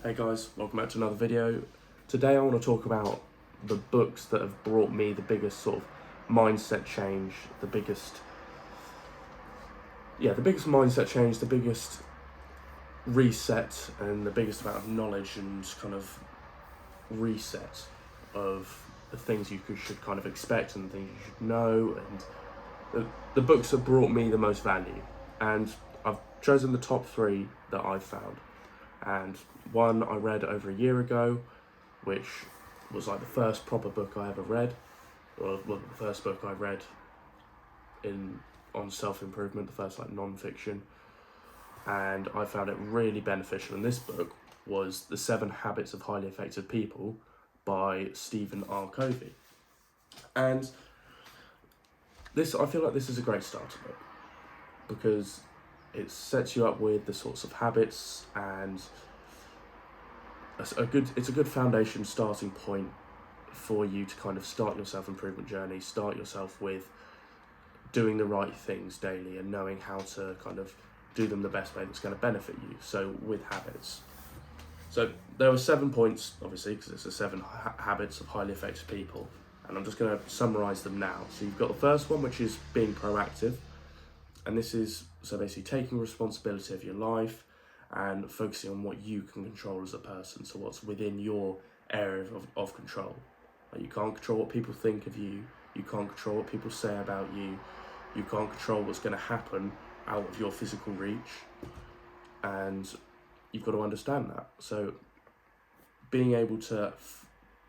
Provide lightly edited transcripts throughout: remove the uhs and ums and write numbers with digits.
Hey guys, welcome back to another video. Today I want to talk about the books that have brought me the biggest sort of mindset change, the biggest mindset change, the biggest reset and the biggest amount of knowledge and kind of reset of the things you should kind of expect and the things you should know, and the books that brought me the most value. And I've chosen the top three that I've found. And one I read over a year ago, which was like the first proper book I ever read, or well, the first book I read on self-improvement, the first like non-fiction, and I found it really beneficial. And this book was The 7 Habits of Highly Effective People by Stephen R. Covey. And I feel like this is a great starter book because it sets you up with the sorts of habits, and it's a good foundation starting point for you to kind of start your self-improvement journey, start yourself with doing the right things daily and knowing how to kind of do them the best way that's going to benefit you. So with habits. So there were 7 points, obviously, because it's the 7 habits of highly effective people, and I'm just going to summarize them now. So you've got the first one, which is being proactive. And this is so basically taking responsibility of your life and focusing on what you can control as a person. So what's within your area of control. Like, you can't control what people think of you. You can't control what people say about you. You can't control what's going to happen out of your physical reach. And you've got to understand that. So being able to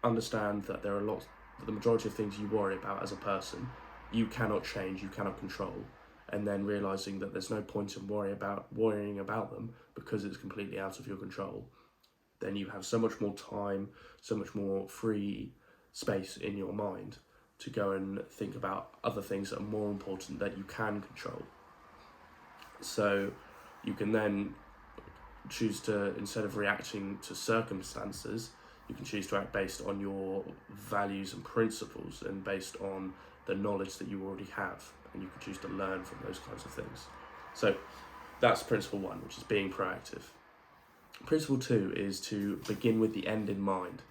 understand that there are the majority of things you worry about as a person, you cannot change, you cannot control. And then realising that there's no point in worrying about them because it's completely out of your control. Then you have so much more time, so much more free space in your mind to go and think about other things that are more important that you can control. So you can then choose to, instead of reacting to circumstances, you can choose to act based on your values and principles and based on the knowledge that you already have. And you can choose to learn from those kinds of things. So that's principle 1, which is being proactive. Principle 2 is to begin with the end in mind.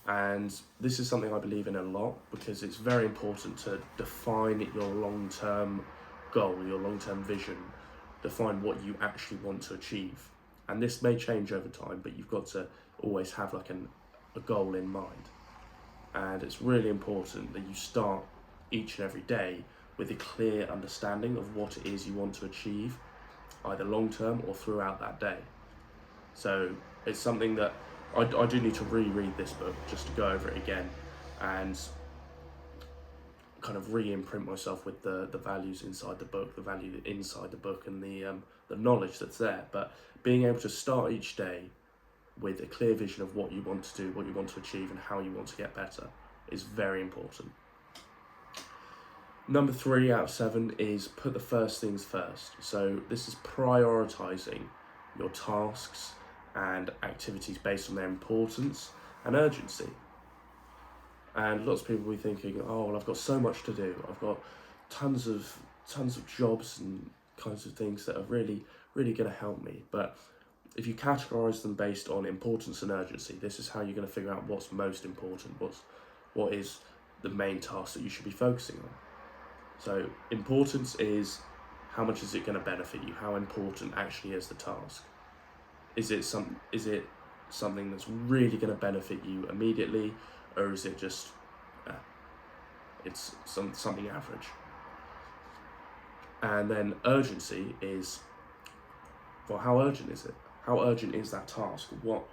And this is something I believe in a lot because it's very important to define your long-term goal, your long-term vision, define what you actually want to achieve. And this may change over time, but you've got to always have like a goal in mind. And it's really important that you start each and every day with a clear understanding of what it is you want to achieve, either long-term or throughout that day. So it's something that I do need to reread this book just to go over it again and kind of re-imprint myself with the values inside the book, the value inside the book, and the knowledge that's there. But being able to start each day with a clear vision of what you want to do, what you want to achieve, and how you want to get better is very important. Number 3 out of 7 is put the first things first. So this is prioritising your tasks and activities based on their importance and urgency. And lots of people will be thinking, oh, well, I've got so much to do. I've got tons of jobs and kinds of things that are really, really going to help me. But if you categorise them based on importance and urgency, this is how you're going to figure out what's most important, what is the main task that you should be focusing on. So importance is how much is it going to benefit you? How important actually is the task? Is it something that's really going to benefit you immediately, or is it just it's something average? And then urgency is, well, how urgent is it? How urgent is that task? What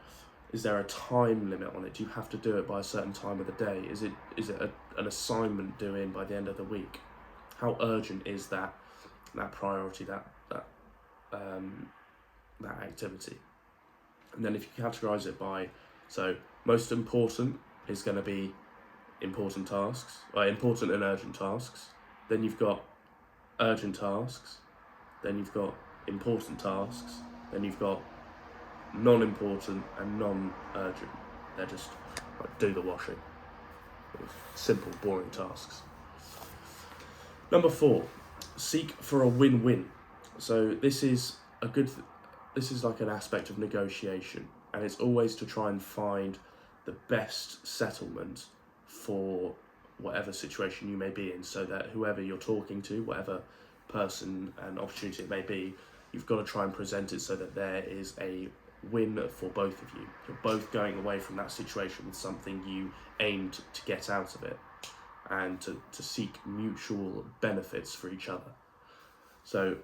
is there a time limit on it? Do you have to do it by a certain time of the day? Is it an assignment due in by the end of the week? How urgent is that priority, that activity? And then if you categorize it by, so most important is going to be important tasks, important and urgent tasks. Then you've got urgent tasks. Then you've got important tasks. Then you've got non-important and non-urgent. They're just like do the washing. Simple, boring tasks. Number 4, seek for a win-win. So this is like an aspect of negotiation, and it's always to try and find the best settlement for whatever situation you may be in, so that whoever you're talking to, whatever person and opportunity it may be, you've got to try and present it so that there is a win for both of you. You're both going away from that situation with something you aimed to get out of it, and to seek mutual benefits for each other. So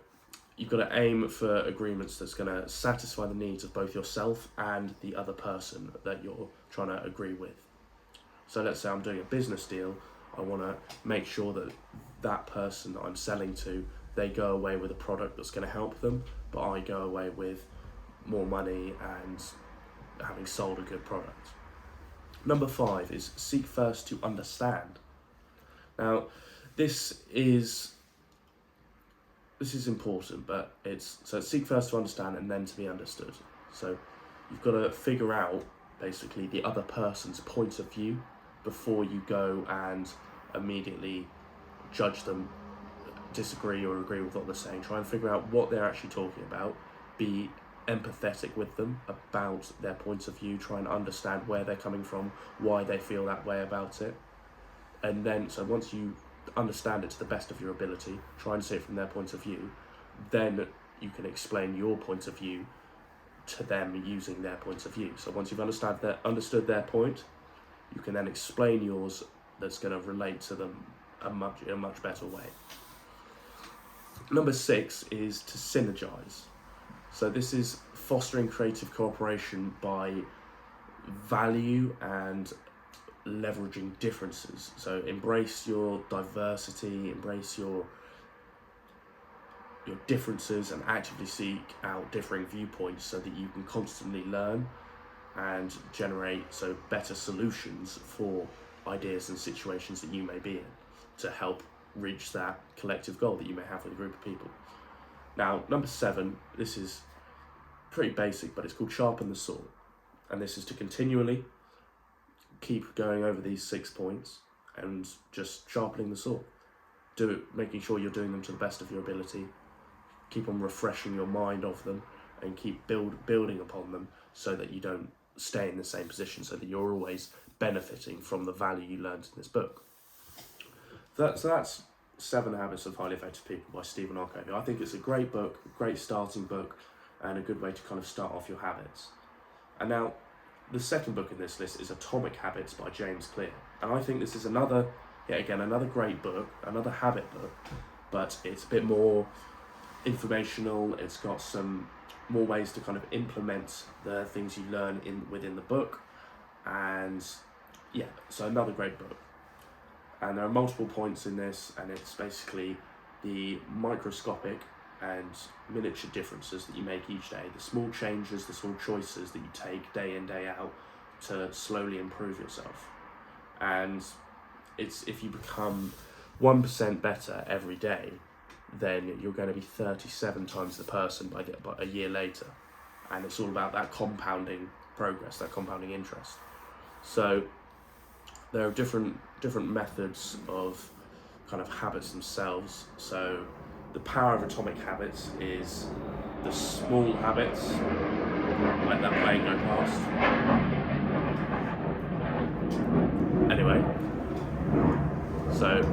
you've got to aim for agreements that's going to satisfy the needs of both yourself and the other person that you're trying to agree with. So let's say I'm doing a business deal. I want to make sure that that person that I'm selling to, they go away with a product that's going to help them, but I go away with more money and having sold a good product. Number 5 is seek first to understand. Now, this is important, but it's seek first to understand and then to be understood. So you've got to figure out basically the other person's point of view before you go and immediately judge them, disagree or agree with what they're saying. Try and figure out what they're actually talking about. Be empathetic with them about their point of view. Try and understand where they're coming from, why they feel that way about it. And then, so once you understand it to the best of your ability, try and see it from their point of view, then you can explain your point of view to them using their point of view. So once you've understood their point, you can then explain yours that's going to relate to them in a much better way. Number 6 is to synergize. So this is fostering creative cooperation by value and leveraging differences. So embrace your diversity, embrace your differences, and actively seek out differing viewpoints so that you can constantly learn and generate better solutions for ideas and situations that you may be in to help reach that collective goal that you may have with a group of people. Now, number 7, this is pretty basic, but it's called sharpen the saw. And this is to continually keep going over these 6 points and just sharpening the saw. Do it, making sure you're doing them to the best of your ability. Keep on refreshing your mind of them and keep building upon them so that you don't stay in the same position, so that you're always benefiting from the value you learned in this book. So that's 7 Habits of Highly Effective People by Stephen R. Covey. I think it's a great book, great starting book, and a good way to kind of start off your habits. And now, the second book in this list is Atomic Habits by James Clear. And I think this is another great book, another habit book, but it's a bit more informational. It's got some more ways to kind of implement the things you learn within the book. And yeah, so another great book. And there are multiple points in this, and it's basically the microscopic and miniature differences that you make each day, the small changes, the small choices that you take day in, day out to slowly improve yourself. And it's if you become 1% better every day, then you're going to be 37 times the person by a year later. And it's all about that compounding progress, that compounding interest. So there are different methods of kind of habits themselves. So the power of Atomic Habits is the small habits, like that plane go past. Anyway, so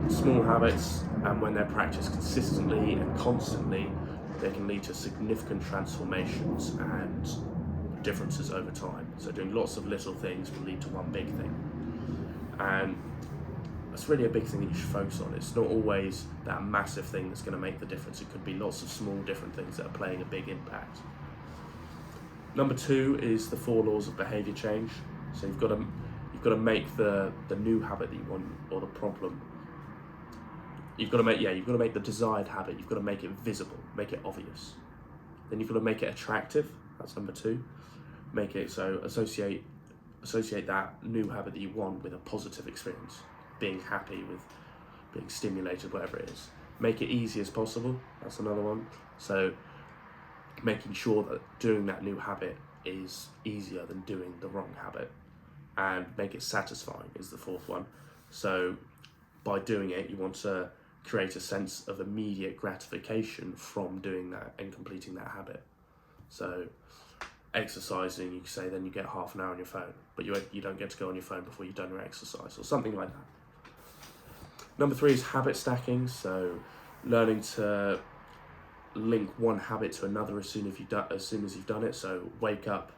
small habits, and when they're practiced consistently and constantly, they can lead to significant transformations and differences over time. So doing lots of little things will lead to one big thing. And that's really a big thing that you should focus on. It's not always that massive thing that's going to make the difference. It could be lots of small different things that are playing a big impact. Number 2 is the 4 laws of behavior change. So you've got to make the new habit that you want, or the problem. You've got to make the desired habit. You've got to make it visible, make it obvious. Then you've got to make it attractive. That's number 2. Make it so associate that new habit that you want with a positive experience, being happy with being stimulated, whatever it is. Make it easy as possible. That's another one. So making sure that doing that new habit is easier than doing the wrong habit, and make it satisfying is the 4th one. So by doing it, you want to create a sense of immediate gratification from doing that and completing that habit. So exercising, you say then you get half an hour on your phone, but you don't get to go on your phone before you've done your exercise, or something like that. Number 3 is habit stacking, so learning to link one habit to another as soon as you've done it. So wake up,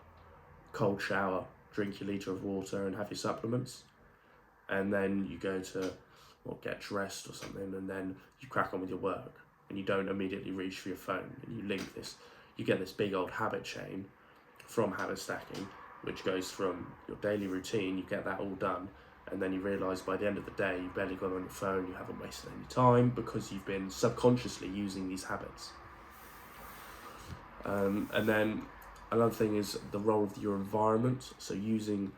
cold shower, drink your litre of water and have your supplements, and then you go to get dressed or something, and then you crack on with your work, and you don't immediately reach for your phone, and you link this, you get this big old habit chain from habit stacking, which goes from your daily routine, you get that all done, and then you realise by the end of the day you've barely gone on your phone, you haven't wasted any time because you've been subconsciously using these habits. And then another thing is the role of your environment, so using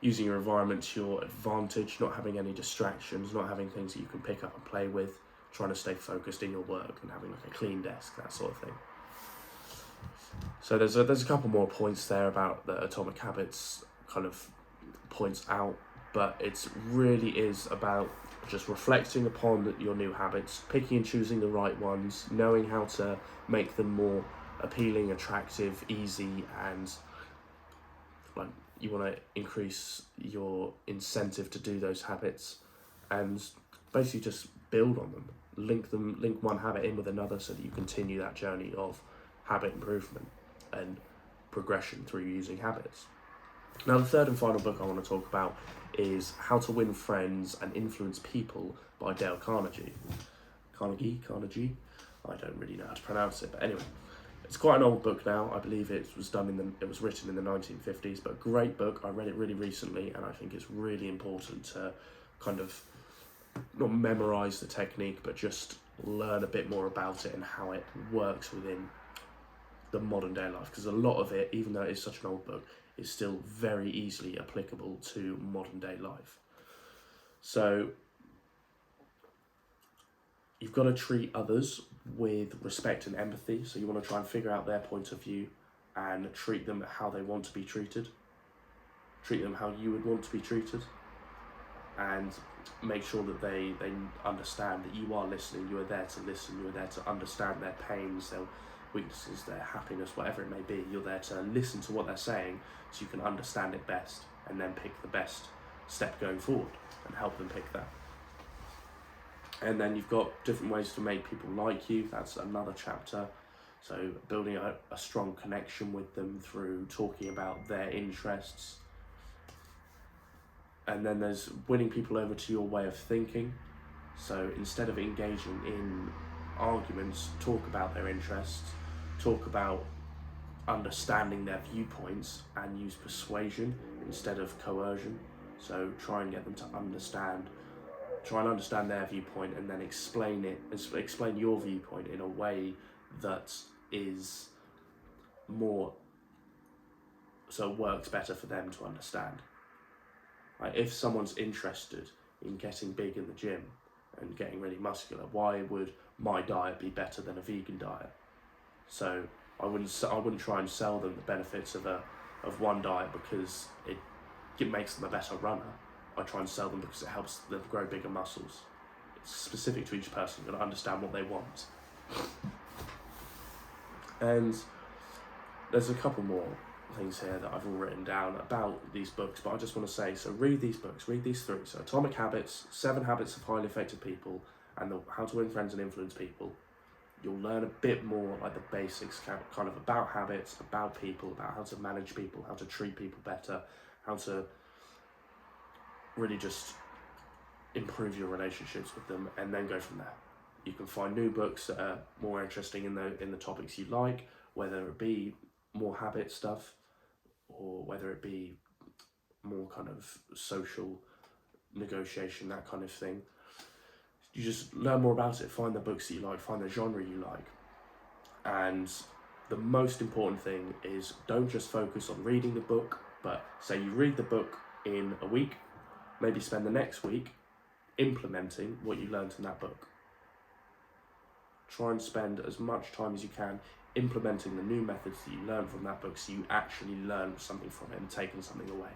your environment to your advantage, not having any distractions, not having things that you can pick up and play with, trying to stay focused in your work and having like a clean desk, that sort of thing. So there's a couple more points there about the Atomic Habits kind of points out, but it's really is about just reflecting upon your new habits, picking and choosing the right ones, knowing how to make them more appealing, attractive, easy, and like you want to increase your incentive to do those habits, and basically just build on them, link one habit in with another so that you continue that journey of habit improvement and progression through using habits. Now, the third and final book I want to talk about is How to Win Friends and Influence People by Dale Carnegie. Carnegie? I don't really know how to pronounce it, but anyway. It's quite an old book now. I believe it was written in the 1950s, but a great book. I read it really recently, and I think it's really important to kind of not memorize the technique, but just learn a bit more about it and how it works within the modern day life, because a lot of it, even though it is such an old book, is still very easily applicable to modern day life. So you've got to treat others with respect and empathy. So you want to try and figure out their point of view and treat them how they want to be treated. Treat them how you would want to be treated. And make sure that they understand that you are listening, you are there to listen, you are there to understand their pains, their weaknesses, their happiness, whatever it may be. You're there to listen to what they're saying so you can understand it best and then pick the best step going forward and help them pick that. And then you've got different ways to make people like you. That's another chapter. So building a strong connection with them through talking about their interests. And then there's winning people over to your way of thinking. So instead of engaging in arguments, talk about their interests, talk about understanding their viewpoints, and use persuasion instead of coercion. So try and get them to understand their viewpoint, and then explain your viewpoint in a way that is more, so it works better for them to understand. Like if someone's interested in getting big in the gym and getting really muscular, why would my diet be better than a vegan diet? So I wouldn't try and sell them the benefits of one diet because it makes them a better runner. I try and sell them because it helps them grow bigger muscles. It's specific to each person. You've got to understand what they want. And there's a couple more things here that I've all written down about these books, but I just want to say, so read these books, read these 3. So Atomic Habits, 7 Habits of Highly Effective People, and How to Win Friends and Influence People. You'll learn a bit more like the basics, kind of about habits, about people, about how to manage people, how to treat people better, how to really just improve your relationships with them, and then go from there. You can find new books that are more interesting in the topics you like, whether it be more habit stuff or whether it be more kind of social negotiation, that kind of thing. You just learn more about it, find the books that you like, find the genre you like. And the most important thing is don't just focus on reading the book, but say you read the book in a week, maybe spend the next week implementing what you learned in that book. Try and spend as much time as you can implementing the new methods that you learned from that book so you actually learn something from it and taken something away.